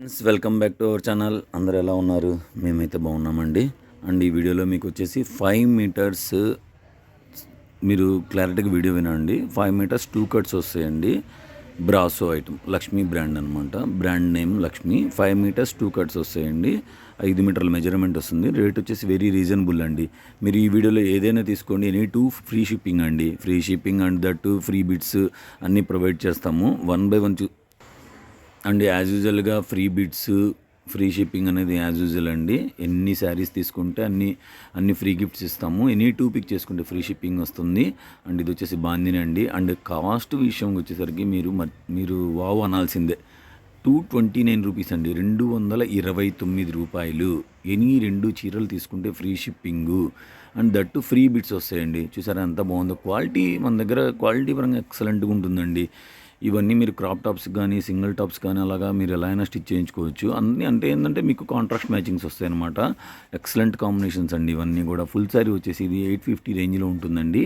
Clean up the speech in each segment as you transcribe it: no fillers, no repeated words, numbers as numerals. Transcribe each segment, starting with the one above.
Friends welcome back to our channel. అందరు ఎలా ఉన్నారు? మేమైతే బాగున్నామండి. అండ్ ఈ వీడియోలో మీకు వచ్చేసి 5 మీటర్స్, మీరు క్లారిటీగా వీడియో వినండి. 5 మీటర్స్ 2 కట్స్ వస్తాయండి. బ్రాసో ఐటమ్, లక్ష్మీ బ్రాండ్ అనమాట. Brand name Lakshmi. 5 metres 2 cuts వస్తాయండి. 5 మీటర్ల మెజర్మెంట్ వస్తుంది. రేట్ వచ్చేసి వెరీ రీజనబుల్ అండి. మీరు ఈ వీడియోలో ఏదైనా తీసుకోండి, ఎనీ టూ ఫ్రీ షిప్పింగ్ అండి. Free shipping and that free bits అన్నీ ప్రొవైడ్ చేస్తాము. 1 by 1 అండ్ యాజ్ యూజువల్గా ఫ్రీ బిట్స్, ఫ్రీ షిప్పింగ్ అనేది యాజ్ యూజువల్ అండి. ఎన్ని శారీస్ తీసుకుంటే అన్ని ఫ్రీ గిఫ్ట్స్ ఇస్తాము. ఎనీ 2 పిక్ చేసుకుంటే ఫ్రీ షిప్పింగ్ వస్తుంది. అండ్ ఇది వచ్చేసి బాందిని అండి. అండ్ కాస్ట్ విషయం వచ్చేసరికి మీరు వావ్ అనాల్సిందే. 229 రూపీస్ అండి, 229 రూపాయలు. ఎనీ 2 చీరలు తీసుకుంటే free shipping and that free bits వస్తాయండి. చూసారా ఎంత బాగుందో. క్వాలిటీ మన దగ్గర క్వాలిటీ పరంగా ఎక్సలెంట్గా ఉంటుందండి. ఇవన్నీ మీరు క్రాప్ టాప్స్ కానీ సింగిల్ టాప్స్ కానీ అలాగా మీరు ఎలా అయినా స్టిచ్ చేయించుకోవచ్చు. అన్నీ అంటే ఏంటంటే మీకు కాంట్రాస్ట్ మ్యాచింగ్స్ వస్తాయి అనమాట. ఎక్సలెంట్ కాంబినేషన్స్ అండి ఇవన్నీ కూడా. ఫుల్ శారీ వచ్చేసి ఇది 850 రేంజ్లో ఉంటుందండి.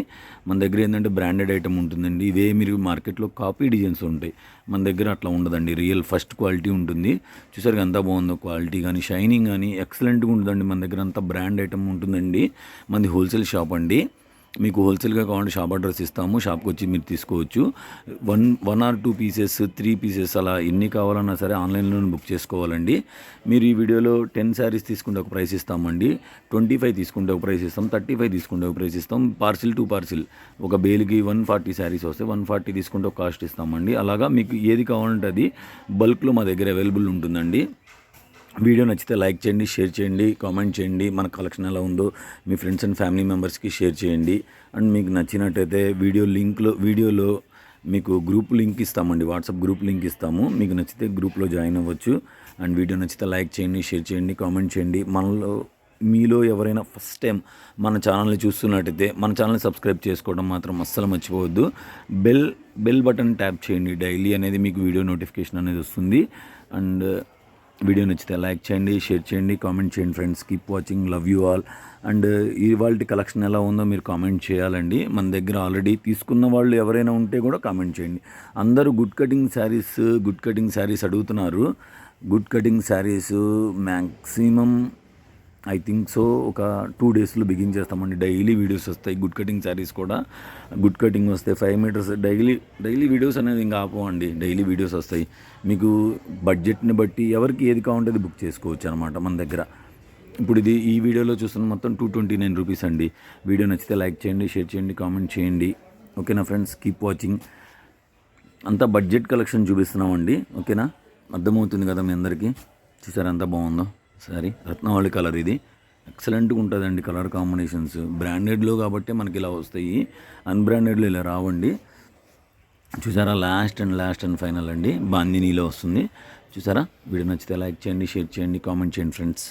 మన దగ్గర ఏంటంటే బ్రాండెడ్ ఐటమ్ ఉంటుందండి. ఇదే మీరు మార్కెట్లో కాపీ డిజైన్స్ ఉంటాయి, మన దగ్గర అట్లా ఉండదండి. రియల్ ఫస్ట్ క్వాలిటీ ఉంటుంది. చూసారు ఎంత బాగుందో. క్వాలిటీ కానీ షైనింగ్ కానీ ఎక్సలెంట్గా ఉంటుందండి. మన దగ్గర అంతా బ్రాండ్ ఐటమ్ ఉంటుందండి. మనది హోల్సేల్ షాప్ అండి. మీకు హోల్సేల్గా కావాలంటే షాప్ అడ్రస్ ఇస్తాము, షాప్కి వచ్చి మీరు తీసుకోవచ్చు. 1 or 2 పీసెస్ 3 పీసెస్ అలా ఎన్ని కావాలన్నా సరే ఆన్లైన్లో బుక్ చేసుకోవాలండి. మీరు ఈ వీడియోలో 10 శారీస్ తీసుకుంటే ఒక ప్రైస్ ఇస్తామండి, 25 తీసుకుంటే ఒక ప్రైస్ ఇస్తాం, 35 తీసుకుంటే ఒక ప్రైస్ ఇస్తాం. పార్సిల్ టు పార్సిల్ ఒక బేల్కి 140 శారీస్ వస్తే 140 తీసుకుంటే ఒక కాస్ట్ ఇస్తామండి. అలాగా మీకు ఏది కావాలంటే అది బల్క్లో మా దగ్గర అవైలబుల్ ఉంటుందండి. వీడియో నచ్చితే లైక్ చేయండి, షేర్ చేయండి, కామెంట్ చేయండి. మన కలెక్షన్ ఎలా ఉందో మీ ఫ్రెండ్స్ అండ్ ఫ్యామిలీ మెంబర్స్కి షేర్ చేయండి. అండ్ మీకు నచ్చినట్టయితే వీడియోలో మీకు గ్రూప్ లింక్ ఇస్తామండి, వాట్సాప్ గ్రూప్ లింక్ ఇస్తాము. మీకు నచ్చితే గ్రూప్లో జాయిన్ అవ్వచ్చు. అండ్ వీడియో నచ్చితే లైక్ చేయండి, షేర్ చేయండి, కామెంట్ చేయండి. మీలో ఎవరైనా ఫస్ట్ టైం మన ఛానల్ని చూస్తున్నట్టయితే మన ఛానల్ని సబ్స్క్రైబ్ చేసుకోవడం మాత్రం అస్సలు మర్చిపోవద్దు. బెల్ బటన్ ట్యాప్ చేయండి. డైలీ అనేది మీకు వీడియో నోటిఫికేషన్ అనేది వస్తుంది. అండ్ వీడియో నచ్చితే లైక్ చేయండి, షేర్ చేయండి, కామెంట్ చేయండి. Friends keep watching, love you all. And ఇవాళ కలెక్షన్ ఎలా ఉందో మీరు కామెంట్ చేయాలండి. మన దగ్గర ఆల్రెడీ తీసుకున్న వాళ్ళు ఎవరైనా ఉంటే కూడా కామెంట్ చేయండి. అందరూ గుడ్ కటింగ్ శారీస్ అడుగుతున్నారు. Good cutting saris maximum I think so ఒక 2 డేస్లో బిగిన్ చేస్తామండి. డైలీ వీడియోస్ వస్తాయి. గుడ్ కటింగ్ శారీస్ కూడా గుడ్ కటింగ్ వస్తాయి. 5 మీటర్స్ డైలీ వీడియోస్ అనేది ఇంకా ఆపవండి. డైలీ వీడియోస్ వస్తాయి. మీకు బడ్జెట్ని బట్టి ఎవరికి ఏది కావాలంటే బుక్ చేసుకోవచ్చు అనమాట మన దగ్గర. ఇప్పుడు ఈ వీడియోలో చూస్తున్న మొత్తం 229 రూపీస్ అండి. వీడియో నచ్చితే లైక్ చేయండి, షేర్ చేయండి, కామెంట్ చేయండి. ఓకేనా ఫ్రెండ్స్, కీప్ వాచింగ్. అంతా బడ్జెట్ కలెక్షన్ చూపిస్తున్నామండి. ఓకేనా, అర్థమవుతుంది కదా మీ అందరికీ. చూసారా ఎంత బాగుందో సారీ. రత్నావళి కలర్ ఇది ఎక్సలెంట్గా ఉంటుందండి. కలర్ కాంబినేషన్స్ బ్రాండెడ్లో కాబట్టి మనకి ఇలా వస్తాయి, అన్బ్రాండెడ్లో ఇలా రావండి. చూసారా, లాస్ట్ అండ్ ఫైనల్ అండి బాందినీలో వస్తుంది. చూసారా. వీడియో నచ్చితే లైక్ చేయండి, షేర్ చేయండి, కామెంట్ చేయండి ఫ్రెండ్స్.